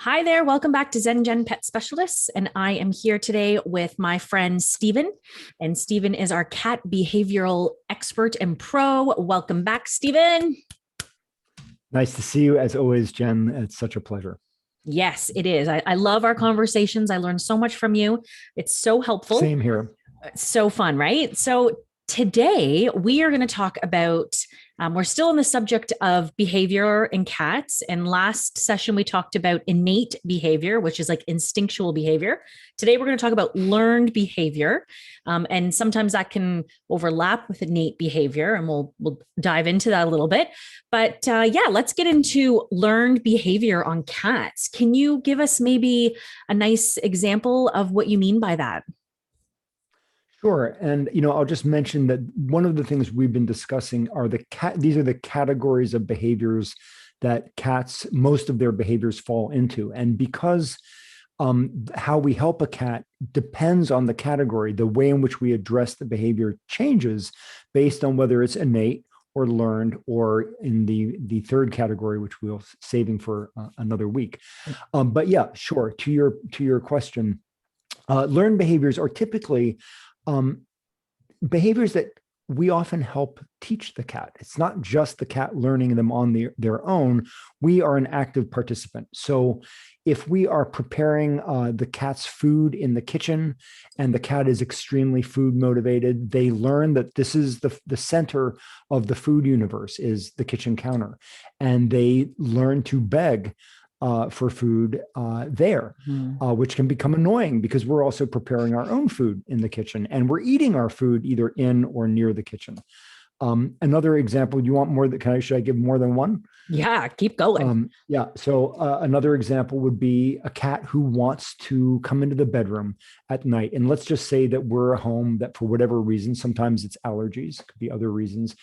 Hi there. Welcome back to Zen Gen Pet Specialists. And I am here today with my friend Stephen. And Stephen is our cat behavioral expert and pro. Welcome back, Stephen. Nice to see you as always, Jen. It's such a pleasure. Yes, it is. I love our conversations. I learned so much from you. It's so helpful. Same here. It's so fun, right? So today we are going to talk about, we're still on the subject of behavior in cats. And last session, we talked about innate behavior, which is like instinctual behavior. Today, we're going to talk about learned behavior. And sometimes that can overlap with innate behavior. And we'll dive into that a little bit. But yeah, let's get into learned behavior on cats. Can you give us maybe a nice example of what you mean by that? Sure. And, I'll just mention that one of the things we've been discussing are these are the categories of behaviors that cats, most of their behaviors fall into. And because how we help a cat depends on the category, the way in which we address the behavior changes based on whether it's innate or learned, or in the third category, which we'll saving for another week. But yeah, sure. To your question, learned behaviors are typically behaviors that we often help teach the cat. It's not just the cat learning them on their own. We are an active participant. So if we are preparing the cat's food in the kitchen and the cat is extremely food motivated, they learn that this is the center of the food universe is the kitchen counter. And they learn to beg for food there, which can become annoying because we're also preparing our own food in the kitchen and we're eating our food either in or near the kitchen. Another example, you want more? Should I give more than one? Yeah, keep going. Yeah. So another example would be a cat who wants to come into the bedroom at night. And let's just say that we're a home that for whatever reason, sometimes it's allergies, could be other reasons.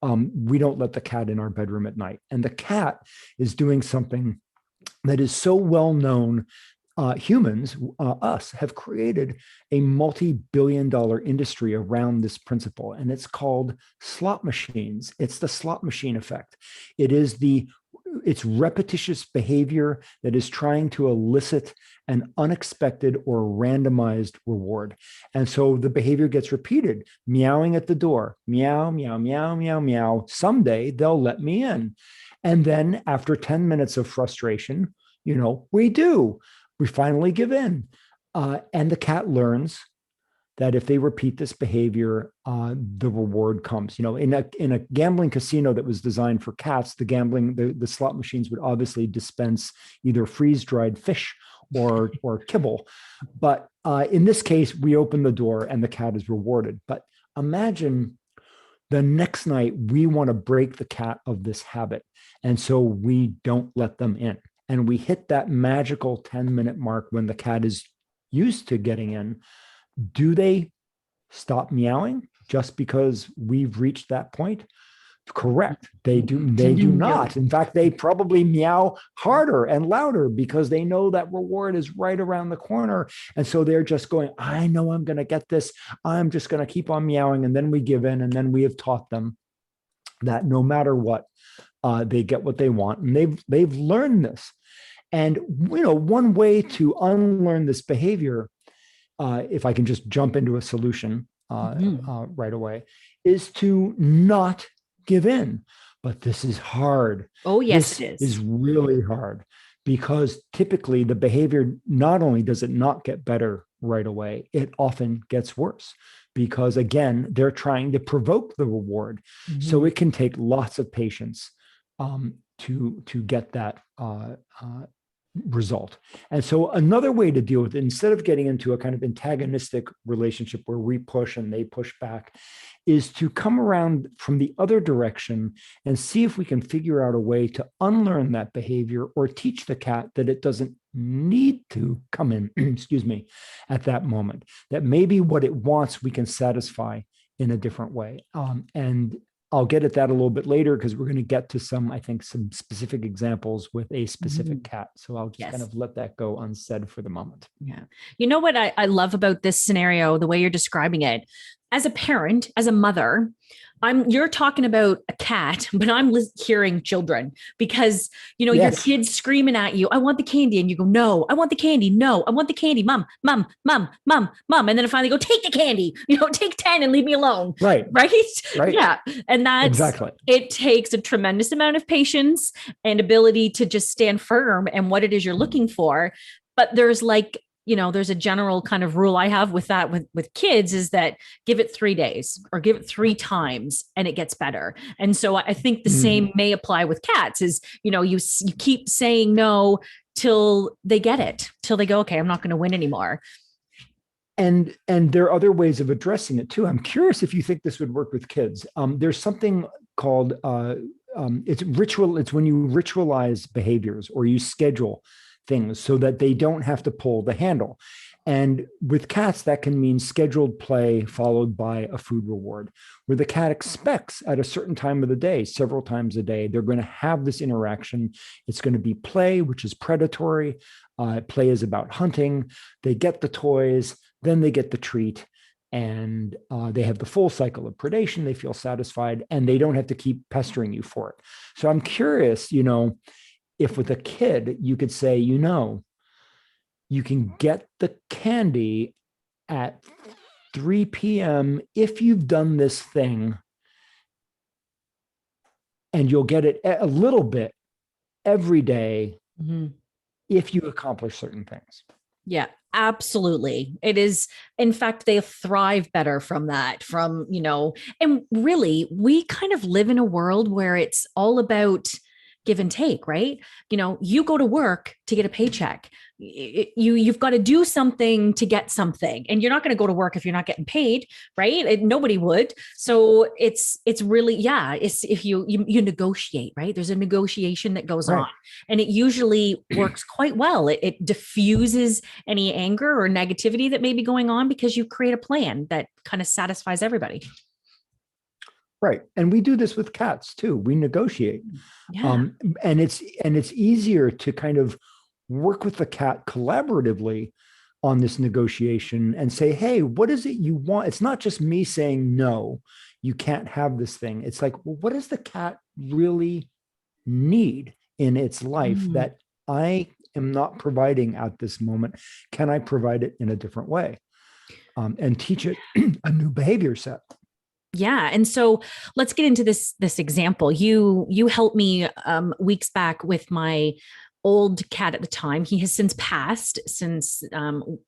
We don't let the cat in our bedroom at night. And the cat is doing something that is so well known. Humans, us, have created a multi-billion-dollar industry around this principle, and it's called slot machines. It's the slot machine effect. It's repetitious behavior that is trying to elicit an unexpected or randomized reward. And so the behavior gets repeated, meowing at the door, meow, meow, meow, meow, meow. Someday they'll let me in. And then after 10 minutes of frustration, we finally give in. And the cat learns that if they repeat this behavior, the reward comes. In a gambling casino that was designed for cats, the slot machines would obviously dispense either freeze-dried fish or kibble. But in this case, we open the door and the cat is rewarded. But imagine the next night we want to break the cat of this habit. And so we don't let them in. And we hit that magical 10-minute mark when the cat is used to getting in. Do they stop meowing just because we've reached that point? Correct. They do not. In fact, they probably meow harder and louder because they know that reward is right around the corner. And so they're just going, I know I'm going to get this. I'm just going to keep on meowing. And then we give in. And then we have taught them that no matter what, they get what they want. And they've learned this. And, one way to unlearn this behavior, if I can just jump into a solution right away, is to not give in. But this is hard. Oh, yes, this it is really hard because typically the behavior, not only does it not get better right away, it often gets worse because, again, they're trying to provoke the reward. So it can take lots of patience to get that result. And so another way to deal with it, instead of getting into a kind of antagonistic relationship where we push and they push back, is to come around from the other direction and see if we can figure out a way to unlearn that behavior or teach the cat that it doesn't need to come in, excuse me, at that moment, that maybe what it wants we can satisfy in a different way. And I'll get at that a little bit later because we're going to get to some specific examples with a specific cat. So I'll just kind of let that go unsaid for the moment. Yeah. You know what I love about this scenario, the way you're describing it, as a parent, as a mother, you're talking about a cat, but I'm hearing children because, your Yes. kid's screaming at you, I want the candy. And you go, no, I want the candy. No, I want the candy. Mom, mom, mom, mom, mom. And then I finally go, take the candy, take 10 and leave me alone. Right. Right. Right. Yeah. And Exactly. it takes a tremendous amount of patience and ability to just stand firm and what it is you're looking for. But there's there's a general kind of rule I have with that with kids is that give it 3 days or give it 3 times and it gets better. And so I think the same may apply with cats is, you keep saying no till they get it, till they go, okay, I'm not going to win anymore. And there are other ways of addressing it too. I'm curious if you think this would work with kids. There's something called it's ritual. It's when you ritualize behaviors or you schedule things so that they don't have to pull the handle. And with cats, that can mean scheduled play followed by a food reward, where the cat expects at a certain time of the day, several times a day, they're going to have this interaction. It's going to be play, which is predatory. Play is about hunting. They get the toys, then they get the treat, and they have the full cycle of predation. They feel satisfied, and they don't have to keep pestering you for it. So I'm curious, if with a kid, you could say, you can get the candy at 3 p.m. if you've done this thing, and you'll get it a little bit every day if you accomplish certain things. Yeah, absolutely. It is. In fact, they thrive better from that, and really, we kind of live in a world where it's all about give and take, right? You go to work to get a paycheck. You've got to do something to get something, and you're not going to go to work if you're not getting paid, right? Nobody would. So it's really, yeah. It's if you negotiate, right? There's a negotiation that goes on, and it usually works quite well. It diffuses any anger or negativity that may be going on because you create a plan that kind of satisfies everybody. Right. And we do this with cats too. We negotiate. Yeah. And it's easier to kind of work with the cat collaboratively on this negotiation and say, hey, what is it you want? It's not just me saying, no, you can't have this thing. It's like, well, what does the cat really need in its life that I am not providing at this moment? Can I provide it in a different way? And teach it a new behavior set. Yeah. And so let's get into this example. You helped me weeks back with my old cat at the time. He has since passed since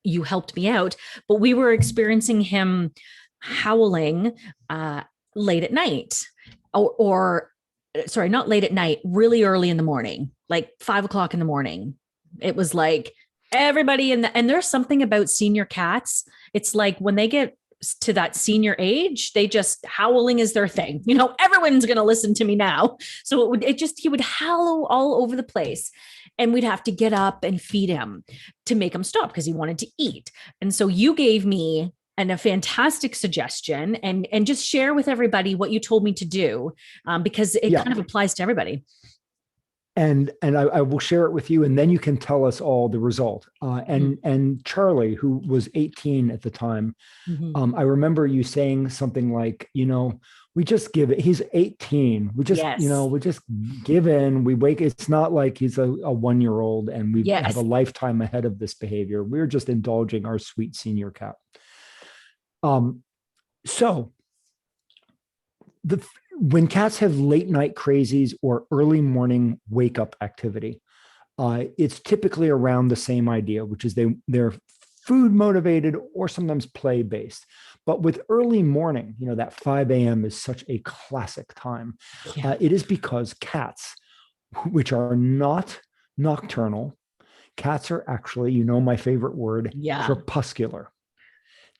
you helped me out, but we were experiencing him howling late at night or sorry, not late at night, really early in the morning, like 5 o'clock in the morning. It was like everybody and there's something about senior cats. It's like when they get to that senior age, they just howling is their thing. Everyone's going to listen to me now. So he would howl all over the place, and we'd have to get up and feed him to make him stop because he wanted to eat. And so you gave me a fantastic suggestion and just share with everybody what you told me to do because it kind of applies to everybody. And I will share it with you, and then you can tell us all the result. And Charlie, who was 18 at the time, I remember you saying something like, we just give it. He's 18. We just, we just give in. We wake. It's not like he's a 1-year-old and we have a lifetime ahead of this behavior. We're just indulging our sweet senior cat. So when cats have late night crazies or early morning wake up activity, it's typically around the same idea, which is they're food motivated or sometimes play based. But with early morning, that 5 a.m. is such a classic time. It is because cats, which are not nocturnal, cats are actually, my favorite word, crepuscular.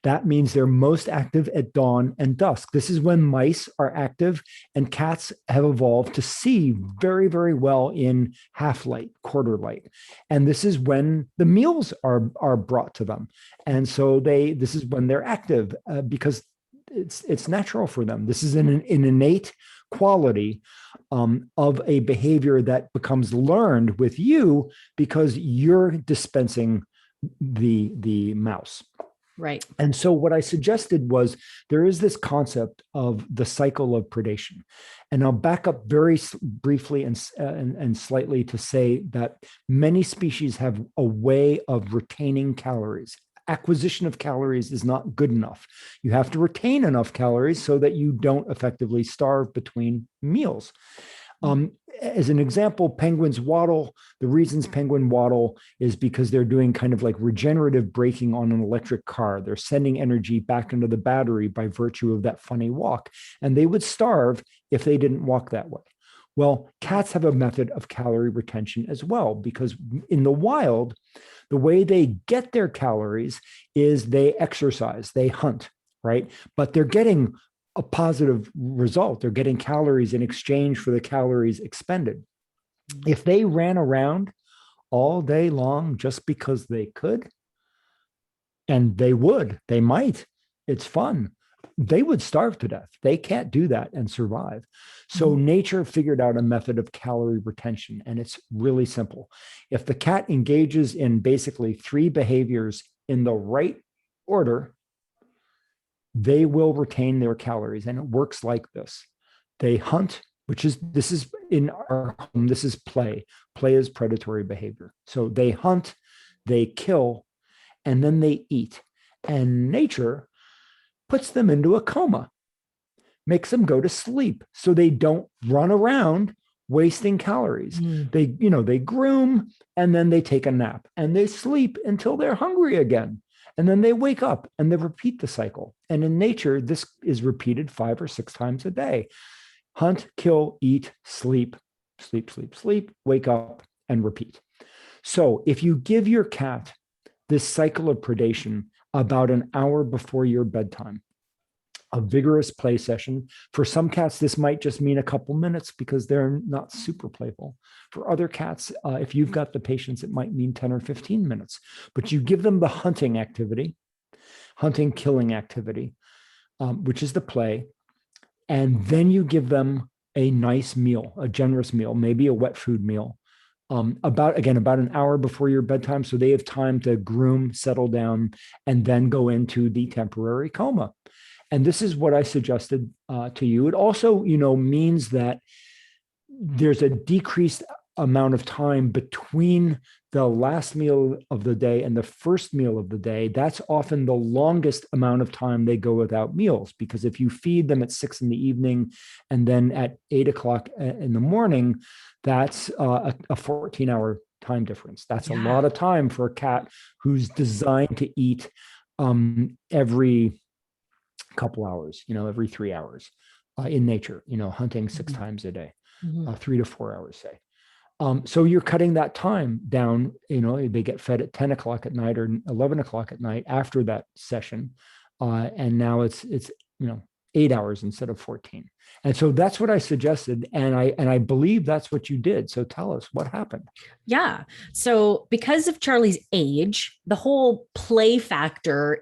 That means they're most active at dawn and dusk. This is when mice are active, and cats have evolved to see very, very well in half light, quarter light. And this is when the meals are brought to them. And so this is when they're active because it's natural for them. This is an innate quality of a behavior that becomes learned with you because you're dispensing the mouse. Right. And so what I suggested was there is this concept of the cycle of predation. And I'll back up very briefly and slightly to say that many species have a way of retaining calories. Acquisition of calories is not good enough. You have to retain enough calories so that you don't effectively starve between meals. As an example, penguins waddle. The reasons penguin waddle is because they're doing kind of like regenerative braking on an electric car. They're sending energy back into the battery by virtue of that funny walk. And they would starve if they didn't walk that way. Well, cats have a method of calorie retention as well, because in the wild, the way they get their calories is they exercise, they hunt, right? But they're getting a positive result. They're getting calories in exchange for the calories expended. If they ran around all day long just because they could, and they might, it's fun, they would starve to death. They can't do that and survive. So nature figured out a method of calorie retention, and it's really simple. If the cat engages in basically 3 behaviors in the right order, they will retain their calories. And it works like this. They hunt, this is in our home, this is play. Play is predatory behavior. So they hunt, they kill, and then they eat. And nature puts them into a coma, makes them go to sleep so they don't run around wasting calories. They groom, and then they take a nap, and they sleep until they're hungry again. And then they wake up and they repeat the cycle. And in nature, this is repeated 5 or 6 times a day. Hunt, kill, eat, sleep, sleep, sleep, sleep, wake up, and repeat. So if you give your cat this cycle of predation about an hour before your bedtime, a vigorous play session. For some cats, this might just mean a couple minutes because they're not super playful. For other cats, if you've got the patience, it might mean 10 or 15 minutes. But you give them the hunting activity, hunting, killing activity, which is the play. And then you give them a nice meal, a generous meal, maybe a wet food meal, about an hour before your bedtime. So they have time to groom, settle down, and then go into the temporary coma. And this is what I suggested to you. It also, means that there's a decreased amount of time between the last meal of the day and the first meal of the day. That's often the longest amount of time they go without meals, because if you feed them at 6 p.m. and then at 8 o'clock in the morning, that's a 14-hour time difference. That's a lot of time for a cat who's designed to eat every couple hours, every 3 hours in nature, hunting 6 times a day, 3 to 4 hours, say. So you're cutting that time down. They get fed at 10 o'clock at night or 11 o'clock at night after that session. And now it's 8 hours instead of 14. And so that's what I suggested. And I believe that's what you did. So tell us what happened. Yeah. So because of Charlie's age, the whole play factor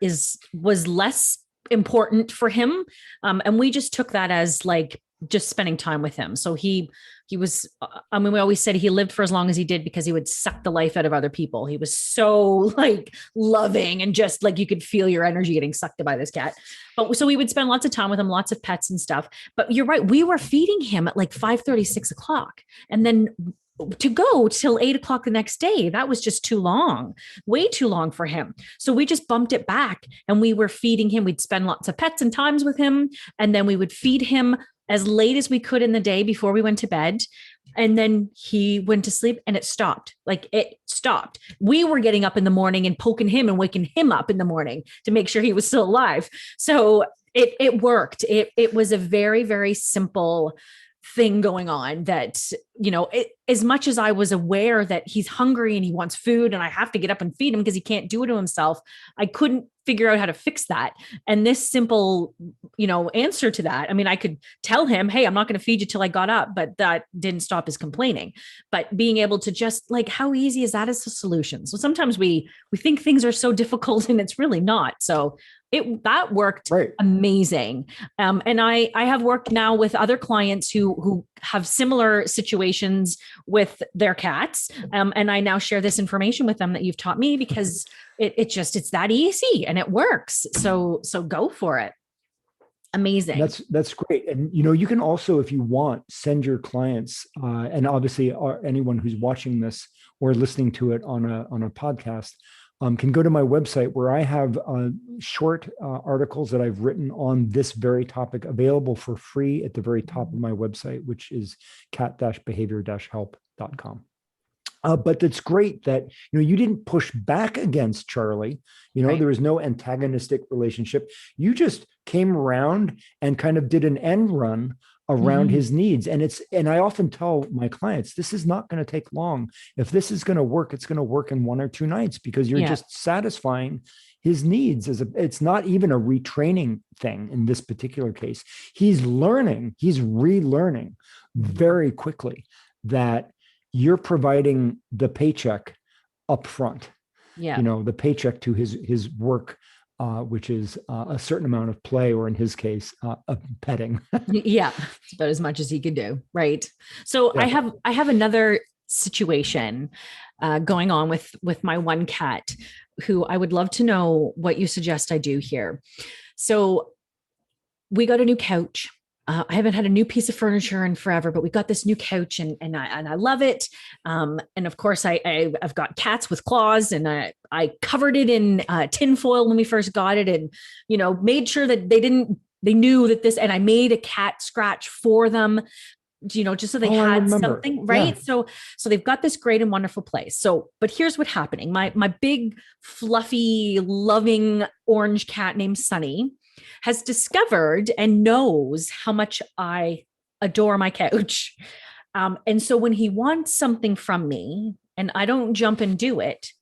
was less important for him. And we just took that as like just spending time with him. So he was, we always said he lived for as long as he did because he would suck the life out of other people. He was so like loving and just like you could feel your energy getting sucked by this cat. But so we would spend lots of time with him, lots of pets and stuff. But you're right. We were feeding him at like 5:30, 6 o'clock. And then to go till 8 o'clock the next day, that was just too long, way too long for him. So we just bumped it back and we were feeding him. We'd spend lots of pets and times with him. And then we would feed him as late as we could in the day before we went to bed. And then he went to sleep and it stopped. Like it stopped. We were getting up in the morning and poking him and waking him up in the morning to make sure he was still alive. So it worked. It was a very, very simple thing going on that, as much as I was aware that he's hungry and he wants food and I have to get up and feed him because he can't do it to himself, I couldn't figure out how to fix that. And this simple, answer to that, I could tell him, hey, I'm not going to feed you till I got up, but that didn't stop his complaining. But being able to just like, how easy is that as a solution? So sometimes we think things are so difficult and it's really not. So that worked Right. amazing. And I have worked now with other clients who have similar situations with their cats. And I now share this information with them that you've taught me, because it's that easy and it works. So go for it. Amazing. That's great. And you can also, if you want, send your clients, and obviously anyone who's watching this or listening to it on a podcast, can go to my website where I have short articles that I've written on this very topic available for free at the very top of my website, which is cat-behavior-help.com. But it's great that you didn't push back against Charlie. Right. There was no antagonistic relationship. You just came around and kind of did an end run around his needs. And I often tell my clients, this is not going to take long. If this is going to work, it's going to work in 1 or 2 nights, because you're just satisfying his needs. It's not even a retraining thing in this particular case. He's relearning very quickly that you're providing the paycheck up front. Yeah. The paycheck to his work, which is a certain amount of play, or in his case, petting. Yeah, it's about as much as he can do. Right. So Yeah. I have another situation going on with my one cat, who I would love to know what you suggest I do here. So we got a new couch. I haven't had a new piece of furniture in forever, but we got this new couch, and I love it. And of course, I've got cats with claws, and I covered it in tin foil when we first got it, and made sure that they knew that this, and I made a cat scratch for them, just so they had something, right? Yeah. So they've got this great and wonderful place. So, but here's what's happening. My big, fluffy, loving orange cat named Sunny has discovered and knows how much I adore my couch. And so when he wants something from me and I don't jump and do it,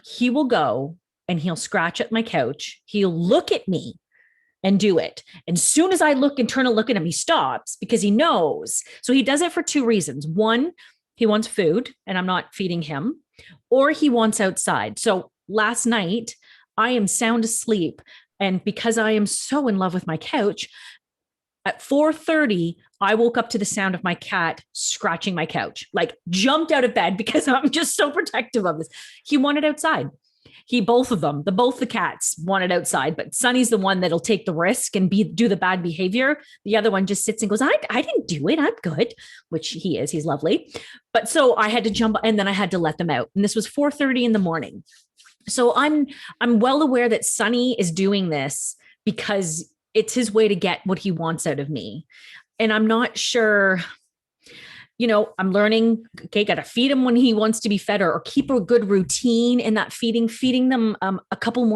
he will go and he'll scratch at my couch. He'll look at me and do it. And as soon as I look and turn to look at him, he stops, because he knows. So he does it for 2 reasons. One, he wants food and I'm not feeding him, or he wants outside. So last night I am sound asleep. And because I am so in love with my couch, at 4:30, I woke up to the sound of my cat scratching my couch, like jumped out of bed, because I'm just so protective of this. He wanted outside. Both the cats wanted outside, but Sunny's the one that'll take the risk and do the bad behavior. The other one just sits and goes, I didn't do it. I'm good, which he is. He's lovely. But so I had to jump, and then I had to let them out. And this was 4:30 in the morning. So I'm well aware that Sunny is doing this because it's his way to get what he wants out of me. And I'm not sure, I'm learning, okay, got to feed him when he wants to be fed, or keep a good routine in that feeding them a couple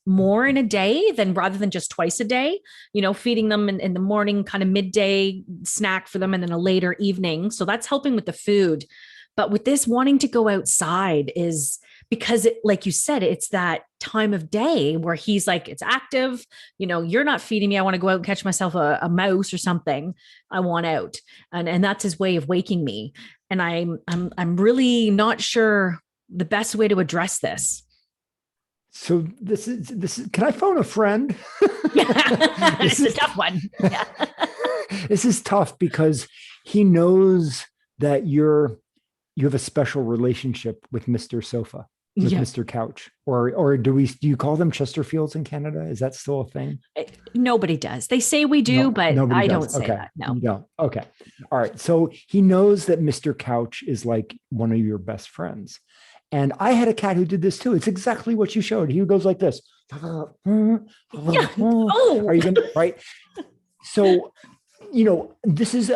more in a day rather than just twice a day, feeding them in the morning, kind of midday snack for them, and then a later evening. So that's helping with the food. But with this wanting to go outside is because like you said, it's that time of day where he's like, it's active, you're not feeding me. I want to go out and catch myself a mouse or something. I want out. And that's his way of waking me. And I'm really not sure the best way to address this. So this is, can I phone a friend? It's a tough one. Yeah. This is tough because he knows that you have a special relationship with Mr. Sofa, with Mr. Couch, or do you call them Chesterfields in Canada? Is that still a thing? Nobody does. They say we do, but I don't say that. No. You don't. Okay. All right. So he knows that Mr. Couch is like one of your best friends. And I had a cat who did this too. It's exactly what you showed. He goes like this. Oh. Are you going to, right? So, this is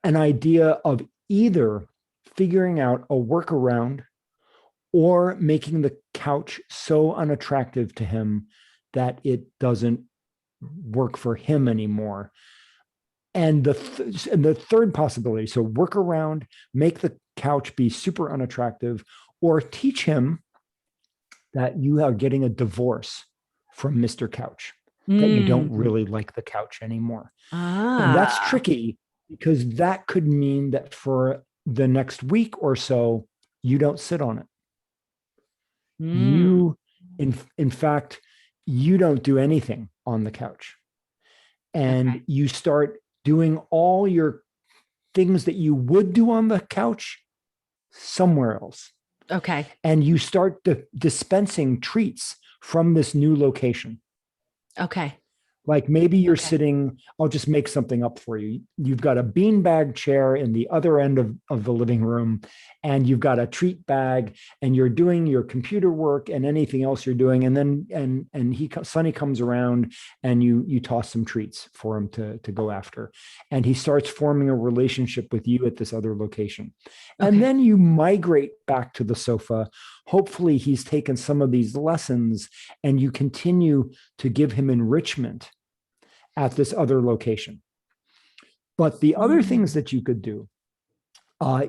an idea of either figuring out a workaround or making the couch so unattractive to him that it doesn't work for him anymore. And the third possibility, so workaround, make the couch be super unattractive, or teach him that you are getting a divorce from Mr. Couch, that you don't really like the couch anymore. And that's tricky, because that could mean that for the next week or so, you don't sit on it. You, in fact, you don't do anything on the couch, and Okay. you start doing all your things that you would do on the couch somewhere else. Okay. And you start dispensing treats from this new location. Okay. Like maybe you're Okay. sitting, I'll just make something up for you. You've got a beanbag chair in the other end of the living room, and you've got a treat bag, and you're doing your computer work and anything else you're doing. And then Sonny comes around, and you toss some treats for him to go after. And he starts forming a relationship with you at this other location. And Okay. then you migrate back to the sofa. Hopefully he's taken some of these lessons, and you continue to give him enrichment at this other location. But the other things that you could do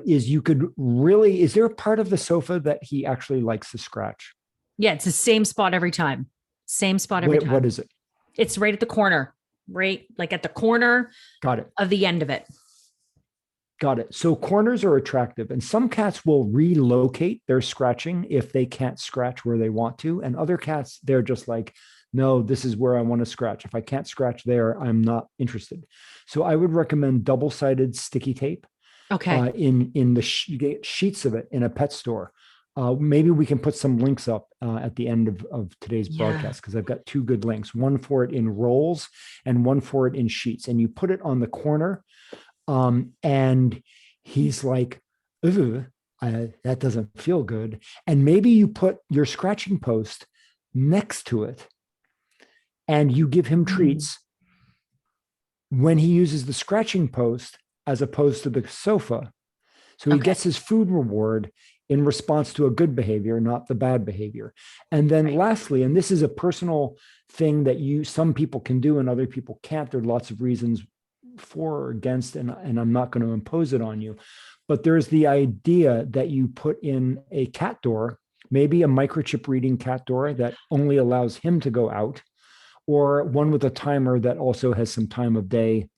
is you could really, is there a part of the sofa that he actually likes to scratch? Yeah, it's the same spot every time. Same spot every What time. is it? It's right at the corner, right? Like at the corner Got it. of the end of it. Got it. So corners are attractive, and some cats will relocate their scratching if they can't scratch where they want to. And other cats, they're just like, no, this is where I want to scratch. If I can't scratch there, I'm not interested. So I would recommend double-sided sticky tape Okay. in the sheets of it in a pet store. Maybe we can put some links up at the end of today's Yeah. broadcast, because I've got two good links, one for it in rolls and one for it in sheets. And you put it on the corner, and he's like, ooh, that doesn't feel good. And maybe you put your scratching post next to it, and you give him treats when he uses the scratching post as opposed to the sofa. So he Okay. gets his food reward in response to a good behavior, not the bad behavior. And then Right. lastly, and this is a personal thing that some people can do and other people can't. There are lots of reasons for or against, and I'm not going to impose it on you. But there's the idea that you put in a cat door, maybe a microchip reading cat door that only allows him to go out, or one with a timer that also has some time of day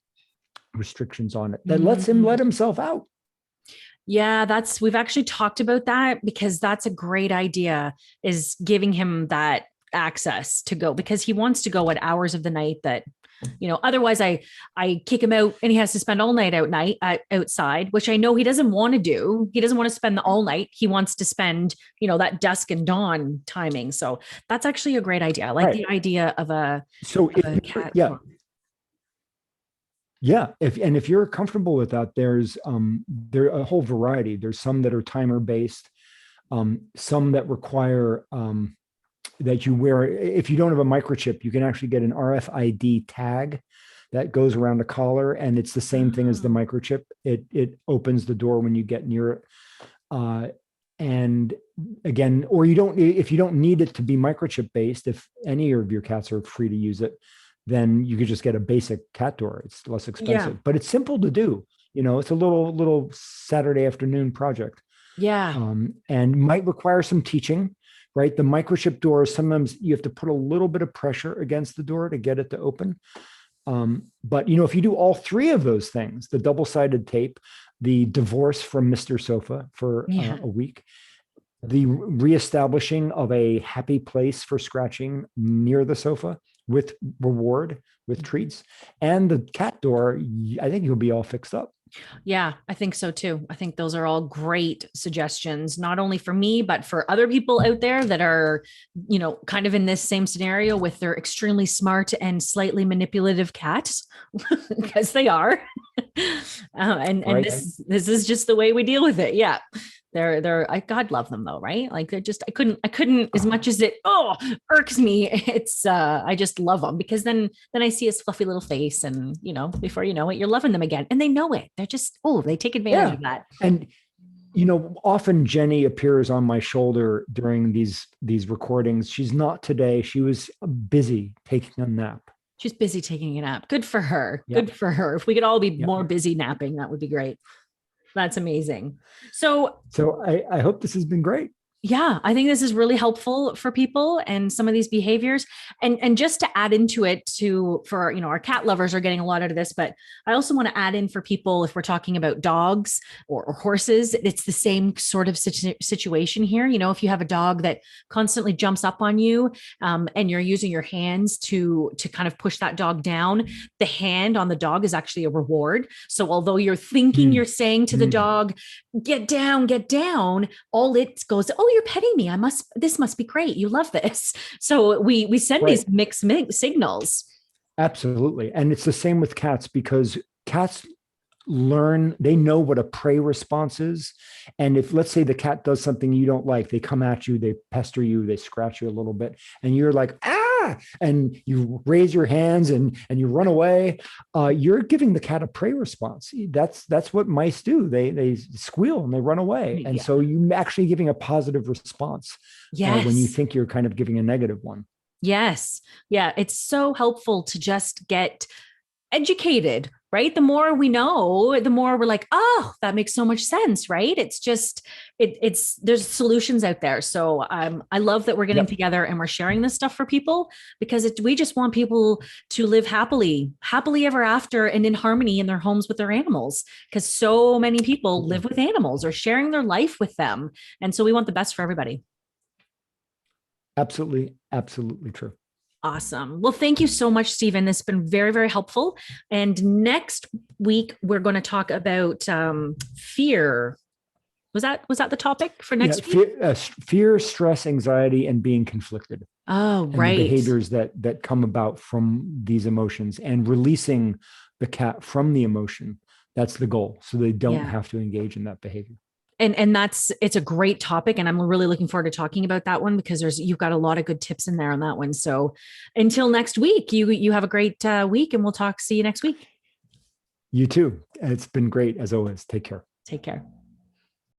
restrictions on it that lets him let himself out. Yeah, we've actually talked about that, because that's a great idea, is giving him that access to go, because he wants to go at hours of the night that, otherwise I kick him out and he has to spend all night outside, which I know he doesn't want to do. He doesn't want to spend the all night. He wants to spend, that dusk and dawn timing. So that's actually a great idea. I like the idea of a cat. Yeah, if you're comfortable with that, there's a whole variety. There's some that are timer based, some that require that you wear. If you don't have a microchip, you can actually get an RFID tag that goes around a collar, and it's the same thing as the microchip. It opens the door when you get near it. And again, or if you don't need it to be microchip based, if any of your cats are free to use it, then you could just get a basic cat door. It's less expensive, but it's simple to do. It's a little Saturday afternoon project. Yeah. And might require some teaching, right? The microchip door, sometimes you have to put a little bit of pressure against the door to get it to open. But if you do all three of those things, the double-sided tape, the divorce from Mr. Sofa for a week, the reestablishing of a happy place for scratching near the sofa with reward, with treats, and the cat door, I think you'll be all fixed up. Yeah, I think so too. I think those are all great suggestions, not only for me, but for other people out there that are, kind of in this same scenario with their extremely smart and slightly manipulative cats, because they are. And Right. this is just the way we deal with it. Yeah. God love them though, right? Like I couldn't, as much as it irks me, it's I just love them, because then I see his fluffy little face, and before you know it, you're loving them again, and they know it. They're just they take advantage of that. And often Jenny appears on my shoulder during these recordings. She's not today. She was busy taking a nap. She's busy taking a nap. Good for her. Yep. Good for her. If we could all be more busy napping, that would be great. That's amazing. So I hope this has been great. Yeah, I think this is really helpful for people and some of these behaviors. And just to add into it for our cat lovers are getting a lot out of this, but I also want to add in for people if we're talking about dogs or horses, it's the same sort of situation here. If you have a dog that constantly jumps up on you, and you're using your hands to kind of push that dog down, the hand on the dog is actually a reward. So although you're thinking you're saying to the dog, get down, all it goes, oh, you're petting me. This must be great. You love this. So we send Right. these mixed signals. Absolutely. And it's the same with cats because cats they know what a prey response is. And if, let's say, the cat does something you don't like, they come at you, they pester you, they scratch you a little bit, and you're like, ah, and you raise your hands and you run away. You're giving the cat a prey response. That's what mice do. They squeal and they run away. And so you're actually giving a positive response when you think you're kind of giving a negative one. Yes. Yeah. It's so helpful to just get educated, right? The more we know, the more we're like, oh, that makes so much sense, right? It's just, there's solutions out there. So I love that we're getting together and we're sharing this stuff for people because we just want people to live happily ever after and in harmony in their homes with their animals. Because so many people live with animals or sharing their life with them. And so we want the best for everybody. Absolutely. Absolutely true. Awesome. Well, thank you so much, Stephen. This has been very, very helpful. And next week, we're going to talk about fear. Was that the topic for next week? Fear, stress, anxiety, and being conflicted. Oh, and right. The behaviors that come about from these emotions and releasing the cat from the emotion. That's the goal. So they don't have to engage in that behavior. And it's a great topic. And I'm really looking forward to talking about that one because you've got a lot of good tips in there on that one. So until next week, you have a great week and see you next week. You too. It's been great as always. Take care. Take care.